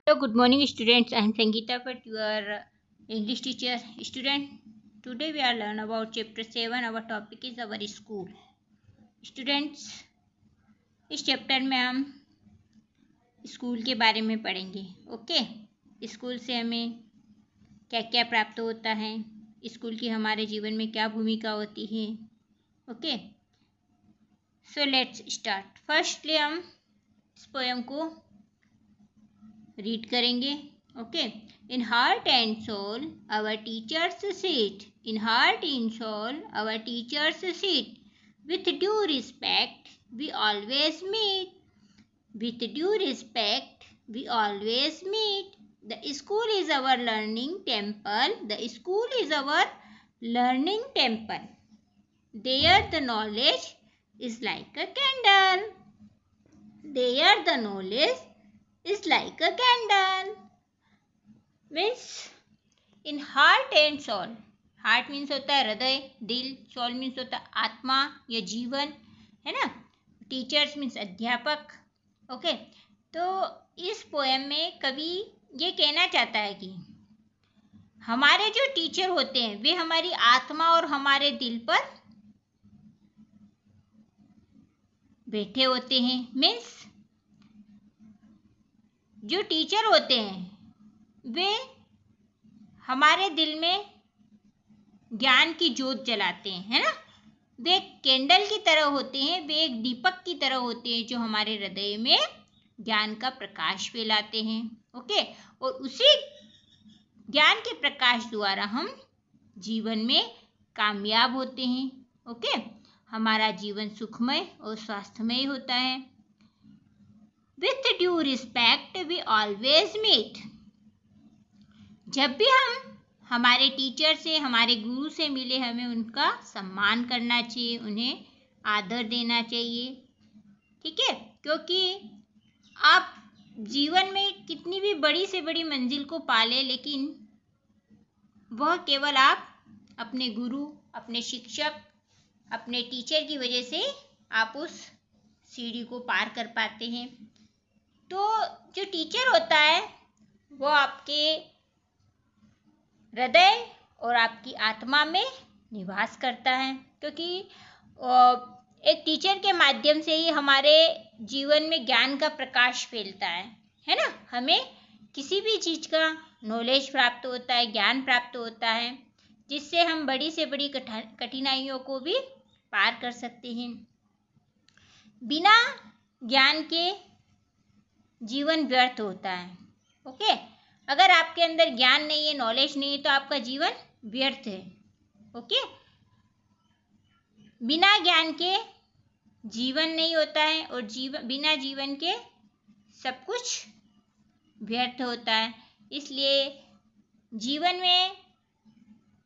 Hello, good morning, students. I am Sangeeta Bhatt, your English teacher. Student, today we are learn about chapter 7. Our topic is our school. Students, इस chapter में हम school के बारे में पढ़ेंगे. Okay, school से हमें क्या क्या प्राप्त होता है, स्कूल की हमारे जीवन में क्या भूमिका होती है. Okay, so let's start. Firstly हम इस पोएम को रीड करेंगे. Okay, in heart and soul our teachers seat, in heart in soul our teachers seat, with due respect we always meet, with due respect we always meet. The school is our learning temple, the school is our learning temple, there the knowledge is like a candle, there the knowledge is like a candle. Means in heart and soul. Heart means होता है हृदय, दिल. Soul means होता है आत्मा या जीवन, है ना. टीचर्स मीन्स अध्यापक. ओके, तो इस पोएम में कवि ये कहना चाहता है कि हमारे जो टीचर होते हैं वे हमारी आत्मा और हमारे दिल पर बैठे होते हैं. मीन्स जो टीचर होते हैं वे हमारे दिल में ज्ञान की ज्योत जलाते हैं, है ना. वे एक कैंडल की तरह होते हैं, वे एक दीपक की तरह होते हैं जो हमारे हृदय में ज्ञान का प्रकाश फैलाते हैं. ओके, और उसी ज्ञान के प्रकाश द्वारा हम जीवन में कामयाब होते हैं. ओके, हमारा जीवन सुखमय और स्वास्थ्यमय होता है. With due respect we always meet. जब भी हम हमारे टीचर से, हमारे गुरु से मिले, हमें उनका सम्मान करना चाहिए, उन्हें आदर देना चाहिए. ठीक है, क्योंकि आप जीवन में कितनी भी बड़ी से बड़ी मंजिल को पाले, लेकिन वह केवल आप अपने गुरु, अपने शिक्षक, अपने टीचर की वजह से आप उस सीढ़ी को पार कर पाते हैं. तो जो टीचर होता है वो आपके हृदय और आपकी आत्मा में निवास करता है, क्योंकि एक टीचर के माध्यम से ही हमारे जीवन में ज्ञान का प्रकाश फैलता है ना. हमें किसी भी चीज़ का नॉलेज प्राप्त होता है, ज्ञान प्राप्त होता है, जिससे हम बड़ी से बड़ी कठिनाइयों को भी पार कर सकते हैं. बिना ज्ञान के जीवन व्यर्थ होता है. ओके, अगर आपके अंदर ज्ञान नहीं है, नॉलेज नहीं है, तो आपका जीवन व्यर्थ है. ओके, बिना ज्ञान के जीवन नहीं होता है, और बिना जीवन के सब कुछ व्यर्थ होता है. इसलिए जीवन में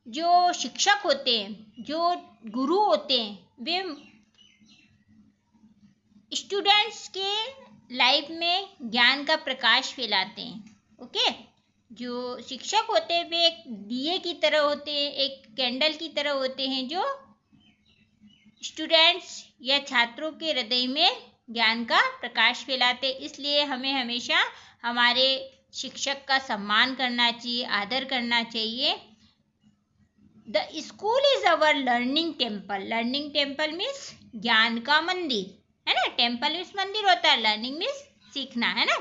जो शिक्षक होते हैं, जो गुरु होते हैं, वे स्टूडेंट्स के लाइफ में ज्ञान का प्रकाश फैलाते हैं. ओके, जो शिक्षक होते हैं वे एक दिए की तरह होते हैं, एक कैंडल की तरह होते हैं, जो स्टूडेंट्स या छात्रों के हृदय में ज्ञान का प्रकाश फैलाते हैं. इसलिए हमें हमेशा हमारे शिक्षक का सम्मान करना चाहिए, आदर करना चाहिए. The school is our learning temple. Learning temple means ज्ञान का मंदिर, है ना. टेम्पल मीन्स मंदिर होता है, लर्निंग मीन्स सीखना, है ना.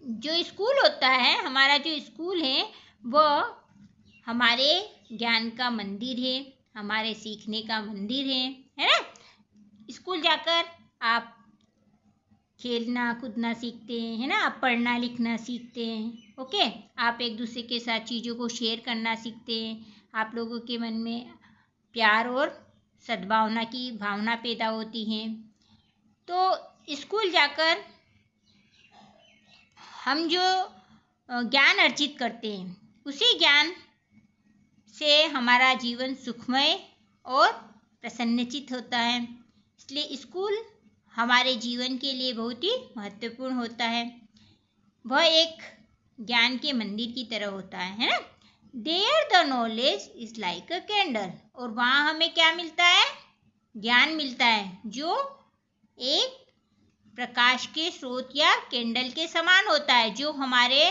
जो स्कूल होता है, हमारा जो स्कूल है, वह हमारे ज्ञान का मंदिर है, हमारे सीखने का मंदिर है ना. स्कूल जाकर आप खेलना कूदना सीखते हैं, है ना. आप पढ़ना लिखना सीखते हैं. ओके, आप एक दूसरे के साथ चीज़ों को शेयर करना सीखते हैं. आप लोगों के मन में प्यार और सद्भावना की भावना पैदा होती है. तो स्कूल जाकर हम जो ज्ञान अर्जित करते हैं, उसी ज्ञान से हमारा जीवन सुखमय और प्रसन्नचित होता है. इसलिए स्कूल हमारे जीवन के लिए बहुत ही महत्वपूर्ण होता है. वह एक ज्ञान के मंदिर की तरह होता है ना. There the knowledge is like a candle. और वहाँ हमें क्या मिलता है? ज्ञान मिलता है, जो एक प्रकाश के स्रोत या कैंडल के समान होता है, जो हमारे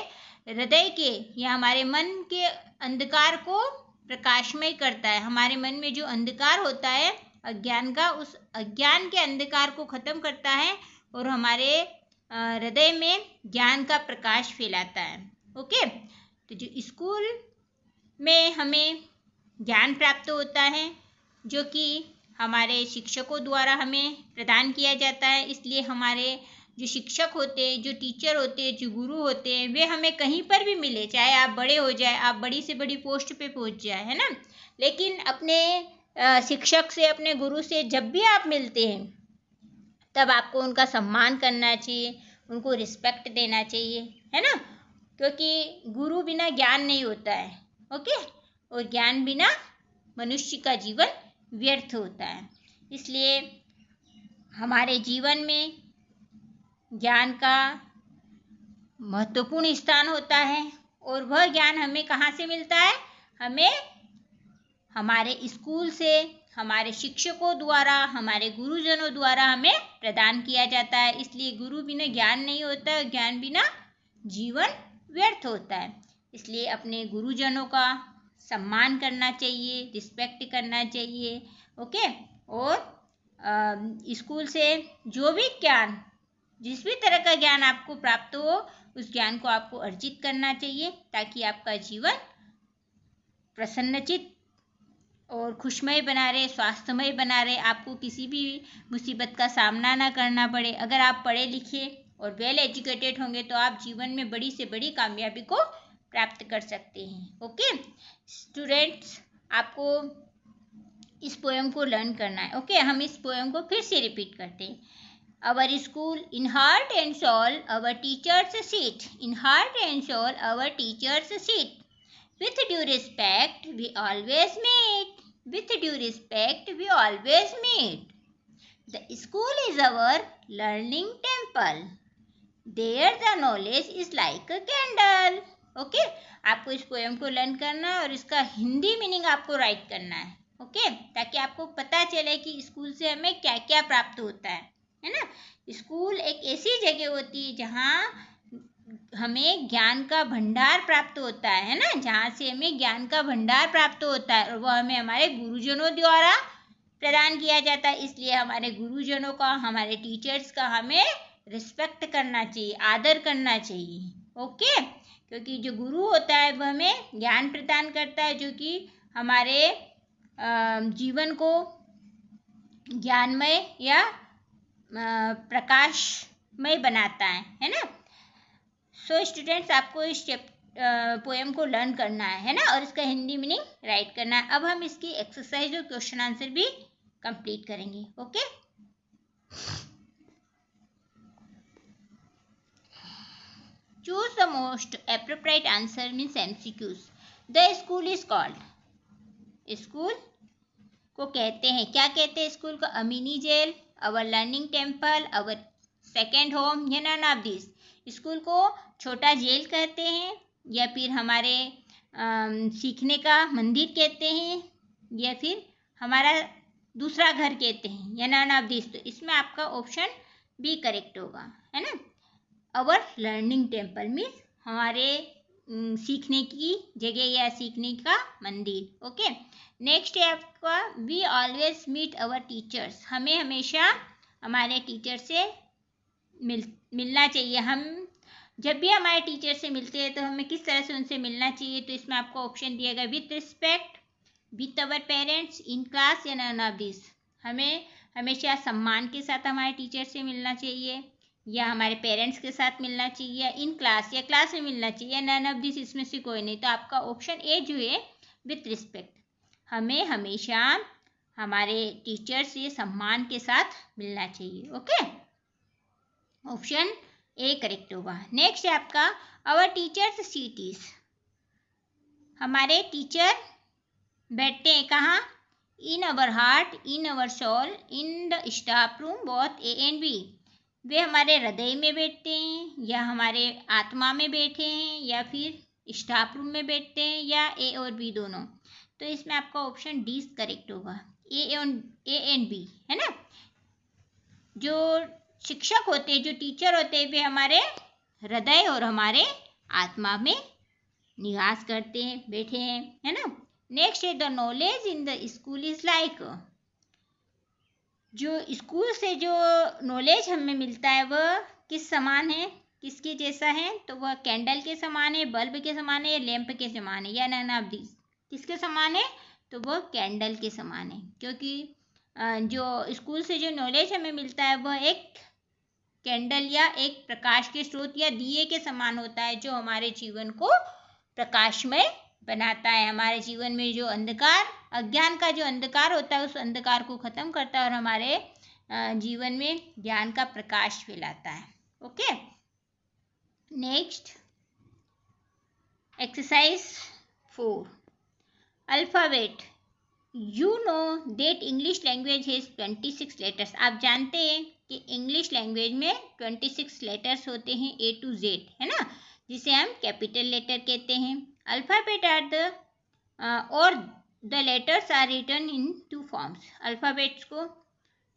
हृदय के या हमारे मन के अंधकार को प्रकाशमय करता है। हमारे मन में जो अंधकार होता है अज्ञान का, उस अज्ञान के अंधकार को खत्म करता है और हमारे हृदय में ज्ञान का प्रकाश फैलाता है। ओके, तो जो स्कूल में हमें ज्ञान प्राप्त होता है जो कि हमारे शिक्षकों द्वारा हमें प्रदान किया जाता है, इसलिए हमारे जो शिक्षक होते हैं, जो टीचर होते हैं, जो गुरु होते हैं, वे हमें कहीं पर भी मिले, चाहे आप बड़े हो जाए, आप बड़ी से बड़ी पोस्ट पे पहुंच जाए, है ना, लेकिन अपने शिक्षक से, अपने गुरु से जब भी आप मिलते हैं तब आपको उनका सम्मान करना चाहिए, उनको रिस्पेक्ट देना चाहिए, है ना, क्योंकि गुरु बिना ज्ञान नहीं होता है। ओके, और ज्ञान बिना मनुष्य का जीवन व्यर्थ होता है। इसलिए हमारे जीवन में ज्ञान का महत्वपूर्ण स्थान होता है और वह ज्ञान हमें कहाँ से मिलता है? हमें हमारे स्कूल से, हमारे शिक्षकों द्वारा, हमारे गुरुजनों द्वारा हमें प्रदान किया जाता है। इसलिए गुरु बिना ज्ञान नहीं होता है, ज्ञान बिना जीवन व्यर्थ होता है। इसलिए अपने गुरुजनों का सम्मान करना चाहिए, रिस्पेक्ट करना चाहिए। ओके, और स्कूल से जो भी ज्ञान, जिस भी तरह का ज्ञान आपको प्राप्त हो, उस ज्ञान को आपको अर्जित करना चाहिए ताकि आपका जीवन प्रसन्नचित और खुशमय बना रहे, स्वास्थ्यमय बना रहे, आपको किसी भी मुसीबत का सामना ना करना पड़े। अगर आप पढ़े लिखे और वेल एजुकेटेड होंगे तो आप जीवन में बड़ी से बड़ी कामयाबी को प्राप्त कर सकते हैं। ओके स्टूडेंट्स, आपको इस पोएम को लर्न करना है। ओके, हम इस पोएम को फिर से रिपीट करते हैं। Our school, in heart and soul, our teachers sit. In heart and soul, our teachers sit. With due respect, we always meet. With due respect, we always meet. The school is our learning temple. There the knowledge is like a candle. Okay? आपको इस poem को learn करना है और इसका Hindi meaning आपको right करना है। ओके, ताकि आपको पता चले कि स्कूल से हमें क्या क्या प्राप्त होता है ना। स्कूल एक ऐसी जगह होती है जहाँ हमें ज्ञान का भंडार प्राप्त होता है ना, जहाँ से हमें ज्ञान का भंडार प्राप्त होता है और वह हमें हमारे गुरुजनों द्वारा प्रदान किया जाता है। इसलिए हमारे गुरुजनों का, हमारे टीचर्स का हमें रिस्पेक्ट करना चाहिए, आदर करना चाहिए। ओके, क्योंकि जो गुरु होता है वह हमें ज्ञान प्रदान करता है जो कि हमारे जीवन को ज्ञानमय या प्रकाशमय बनाता है ना। सो स्टूडेंट्स, आपको इस पोएम को लर्न करना है ना, और इसका हिंदी मीनिंग राइट करना है। अब हम इसकी एक्सरसाइज और क्वेश्चन आंसर भी कंप्लीट करेंगे। Okay, choose the most appropriate answer means MCQs. The school is called, school को कहते हैं, क्या कहते हैं स्कूल को? A mini jail, our learning temple, our second home, या नन ऑफ दिस। स्कूल को छोटा जेल कहते हैं, या फिर हमारे सीखने का मंदिर कहते हैं, या फिर हमारा दूसरा घर कहते हैं, या नन ऑफ दिस। तो इसमें आपका ऑप्शन बी करेक्ट होगा, है ना। अवर लर्निंग टेम्पल मीन्स हमारे सीखने की जगह या सीखने का मंदिर। ओके, नेक्स्ट है आपका we always meet our teachers, हमें हमेशा हमारे टीचर से मिलना चाहिए। हम जब भी हमारे टीचर से मिलते हैं तो हमें किस तरह से उनसे मिलना चाहिए? तो इसमें आपको ऑप्शन दिया गया with respect, with our parents, in class, या नन ऑफ दिस। हमें हमेशा सम्मान के साथ हमारे टीचर से मिलना चाहिए, या हमारे पेरेंट्स के साथ मिलना चाहिए, या इन क्लास या क्लास में मिलना चाहिए, या नन ऑफ दिस, इसमें से कोई नहीं। तो आपका ऑप्शन ए जो है विथ रिस्पेक्ट, हमें हमेशा हमारे टीचर से सम्मान के साथ मिलना चाहिए। ओके, ऑप्शन ए करेक्ट होगा। नेक्स्ट है आपका आवर टीचर्स सीट इज, हमारे टीचर बैठते हैं कहाँ? In our heart, in our soul, in the staff room, both A and B. वे हमारे हृदय में बैठते हैं, या हमारे आत्मा में बैठे हैं, या फिर स्टाफ रूम में बैठते हैं, या ए और बी दोनों। तो इसमें आपका ऑप्शन डी करेक्ट होगा, ए एंड बी, है ना। जो शिक्षक होते हैं, जो टीचर होते हैं, वे हमारे हृदय और हमारे आत्मा में निवास करते हैं, बैठे हैं, है ना। नेक्स्ट है the knowledge in the school is like, जो स्कूल से जो नॉलेज हमें मिलता है वह किस समान है, किसके जैसा है, तो वह कैंडल के समान है, बल्ब के समान है, या लैंप के समान है, या नन ऑफ दिस। किसके समान है, तो वह कैंडल के समान है, क्योंकि जो स्कूल से जो नॉलेज हमें मिलता है वह एक कैंडल या एक प्रकाश के स्रोत या दिए के समान होता है, जो हमारे जीवन को प्रकाशमय बनाता है, हमारे जीवन में जो अंधकार, अज्ञान का जो अंधकार होता है, उस अंधकार को खत्म करता है और हमारे जीवन में ज्ञान का प्रकाश फैलाता है। Okay, next exercise 4, alphabet. You know that English language has 26 letters. आप जानते हैं कि इंग्लिश लैंग्वेज में 26 लेटर्स होते हैं, A to Z, है ना, जिसे हम कैपिटल लेटर कहते हैं। अल्फ़ाबेट आर द और the letters are written in 2 forms. Alphabets को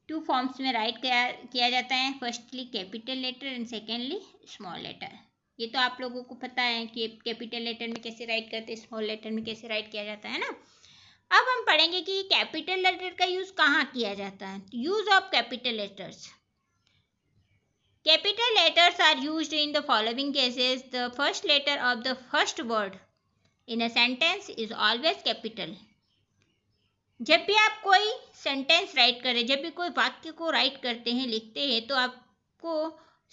2 फॉर्म्स में राइट किया जाता है, firstly capital letter and secondly small letter. ये तो आप लोगों को पता है कि कैपिटल लेटर में कैसे राइट करते हैं, स्मॉल लेटर में कैसे राइट किया जाता है ना। अब हम पढ़ेंगे कि कैपिटल लेटर का यूज कहाँ किया जाता है। Use of capital letters. Capital letters are used in the following cases. The first letter of the first word in a sentence is always capital. जब भी आप कोई सेंटेंस राइट करें, जब भी कोई वाक्य को राइट करते हैं, लिखते हैं, तो आपको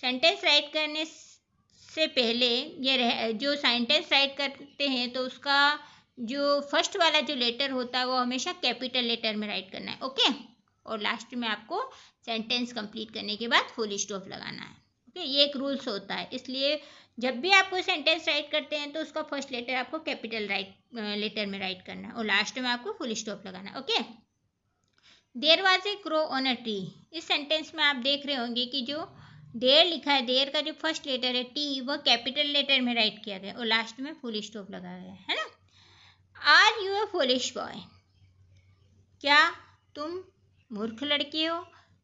सेंटेंस राइट करने से पहले ये जो सेंटेंस राइट करते हैं तो उसका जो फर्स्ट वाला जो लेटर होता है वो हमेशा कैपिटल लेटर में राइट करना है। ओके, और लास्ट में आपको सेंटेंस कंप्लीट करने के बाद फुल स्टॉप लगाना है। ओके, ये एक रूल्स होता है, इसलिए जब भी आप कोई सेंटेंस राइट करते हैं तो उसका फर्स्ट लेटर आपको कैपिटल लेटर में राइट करना है और लास्ट में आपको फुल स्टॉप लगाना है। Okay, there was a crow on a tree. इस सेंटेंस में आप देख रहे होंगे कि जो देयर लिखा है, देयर का जो फर्स्ट लेटर है टी, वह कैपिटल लेटर में राइट किया गया और लास्ट में फुल स्टॉप लगाया गया है ना। Are you a foolish boy, क्या तुम मूर्ख लड़की हो।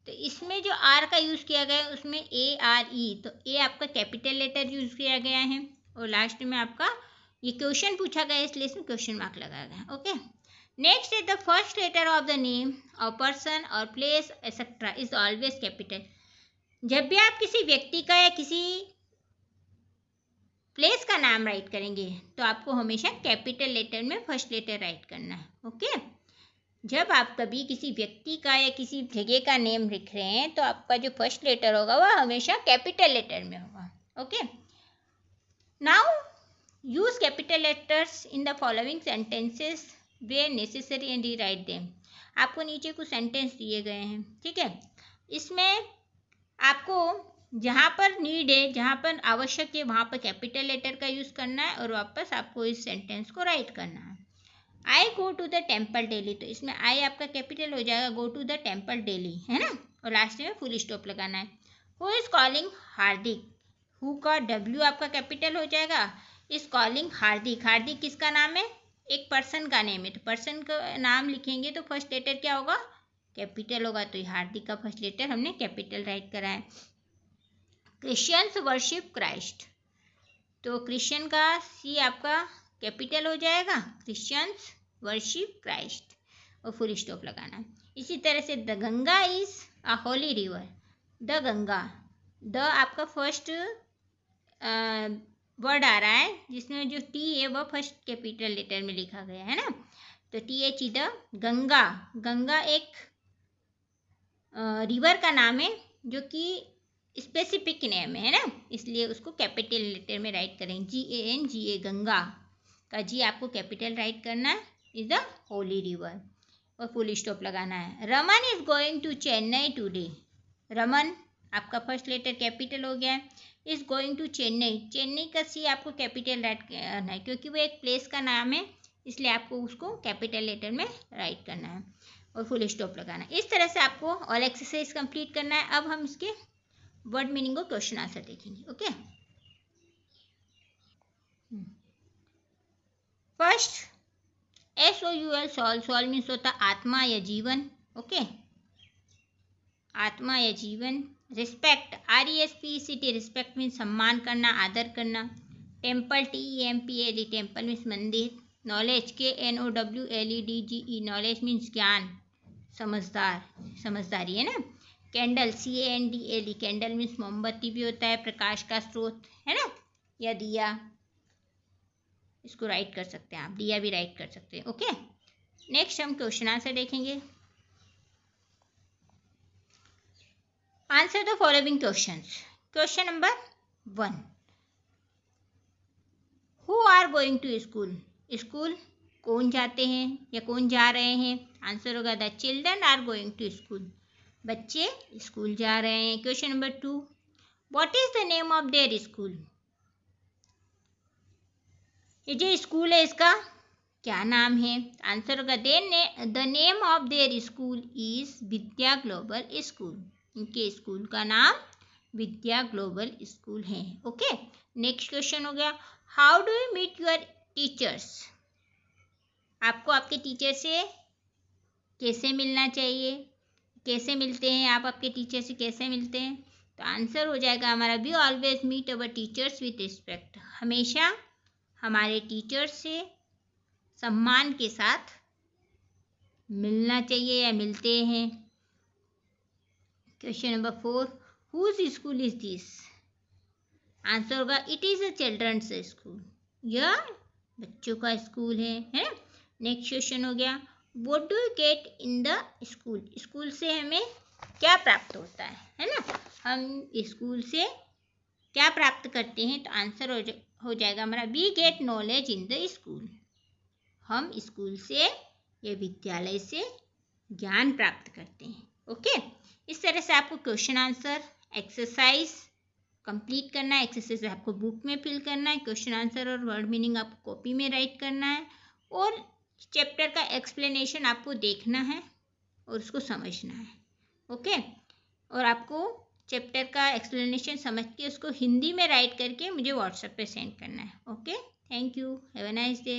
तो इसमें जो आर का यूज़ किया गया है उसमें ARE, तो ए आपका कैपिटल लेटर यूज़ किया गया है और लास्ट में आपका ये क्वेश्चन पूछा गया है इसलिए इसमें क्वेश्चन मार्क लगाया गया है। Okay, next is the first letter of the name of person और place etcetera is always capital. जब भी आप किसी व्यक्ति का या किसी प्लेस का नाम राइट करेंगे तो आपको हमेशा कैपिटल लेटर में फर्स्ट लेटर राइट करना है। ओके, जब आप कभी किसी व्यक्ति का या किसी जगह का नेम लिख रहे हैं तो आपका जो फर्स्ट लेटर होगा वह हमेशा कैपिटल लेटर में होगा। Okay, now use capital letters in the following sentences where necessary and rewrite them. आपको नीचे कुछ सेंटेंस दिए गए हैं, ठीक है, इसमें आपको जहाँ पर नीड है, जहाँ पर आवश्यक है, वहाँ पर कैपिटल लेटर का यूज़ करना है और वापस आपको इस सेंटेंस को राइट करना है। I go to the temple daily, तो इसमें आई आपका कैपिटल हो जाएगा, go to the temple daily, है ना, और लास्ट में फुल स्टॉप लगाना है। Who is calling Hardik, who का W आपका कैपिटल हो जाएगा, इज कॉलिंग हार्दिक। हार्दिक किसका नाम है, एक पर्सन का नेम है, तो पर्सन का नाम लिखेंगे तो फर्स्ट लेटर क्या होगा, कैपिटल होगा, तो हार्दिक का फर्स्ट लेटर हमने कैपिटल राइट करा है। क्रिश्चियंस वर्शिप क्राइस्ट, तो क्रिश्चियन का C आपका कैपिटल हो जाएगा, क्रिश्चियंस वर्शिप क्राइस्ट, और फुल स्टॉप लगाना है। इसी तरह से the Ganga is a Holi river, the Ganga, the आपका फर्स्ट वर्ड आ रहा है जिसमें जो T है वह फर्स्ट कैपिटल लेटर में लिखा गया है ना, तो TH द गंगा। गंगा एक रिवर का नाम है जो कि स्पेसिफिक नेम है ना, इसलिए उसको कैपिटल लेटर में राइट करें, GANGA, गंगा का G आपको कैपिटल राइट करना है, इज द होली रिवर, और फुल स्टॉप लगाना है। Raman is going to Chennai today, Raman आपका फर्स्ट लेटर कैपिटल हो गया है, is going to Chennai, Chennai का C आपको कैपिटल राइट करना है क्योंकि वो एक प्लेस का नाम है, इसलिए आपको उसको कैपिटल लेटर में राइट करना है और फुल स्टॉप लगाना है। इस तरह से आपको ऑल एक्सरसाइज कंप्लीट करना है। अब हम इसके वर्ड मीनिंग को क्वेश्चन आंसर देखेंगे। Okay, first SOUL, soul, soul means होता आत्मा या जीवन। ओके, आत्मा या जीवन, रिस्पेक्ट, RESPECT, रिस्पेक्ट मीन्स सम्मान करना, आदर करना. टेम्पल, TEMPLE, टेम्पल मीन्स मंदिर. नॉलेज, KNOWLEDGE, नॉलेज मीन्स ज्ञान, समझदार, समझदारी है ना. कैंडल, CANDLE, कैंडल मीन्स मोमबत्ती भी होता है, प्रकाश का स्रोत है ना, या दिया, इसको राइट कर सकते हैं आप, दिया भी राइट कर सकते हैं. ओके, नेक्स्ट हम क्वेश्चन आंसर देखेंगे. Answer the following questions. Question number 1, who are going to school. School कौन जाते हैं या कौन जा रहे हैं. आंसर होगा the children are going to school, बच्चे स्कूल जा रहे हैं. Question number 2, what is the name of their school. ये जो स्कूल है इसका क्या नाम है. आंसर होगा the name of their school is Vidya global school. इनके स्कूल का नाम विद्या ग्लोबल स्कूल है. ओके, नेक्स्ट क्वेश्चन हो गया, how do you meet your teachers. आपको आपके टीचर से कैसे मिलना चाहिए, कैसे मिलते हैं आप आपके टीचर से, कैसे मिलते हैं. तो आंसर हो जाएगा हमारा we always meet our teachers with respect. हमेशा हमारे टीचर्स से सम्मान के साथ मिलना चाहिए या मिलते हैं. Question number 4, whose school is this. Answer होगा it is a children's school. यह बच्चों का स्कूल है ना. नेक्स्ट क्वेश्चन हो गया, what do you get in the school. School से हमें क्या प्राप्त होता है ना. हम स्कूल से क्या प्राप्त करते हैं. तो आंसर हो जाएगा हमारा we get knowledge in the school. हम स्कूल से या विद्यालय से ज्ञान प्राप्त करते हैं. ओके, इस तरह से आपको क्वेश्चन आंसर एक्सरसाइज कंप्लीट करना है. एक्सरसाइज आपको बुक में फिल करना है. क्वेश्चन आंसर और वर्ड मीनिंग आपको कॉपी में राइट करना है. और चैप्टर का एक्सप्लेनेशन आपको देखना है और उसको समझना है. ओके, और आपको चैप्टर का एक्सप्लेनेशन समझ के उसको हिंदी में राइट करके मुझे व्हाट्सएप पे सेंड करना है. Okay, thank you, have a nice day.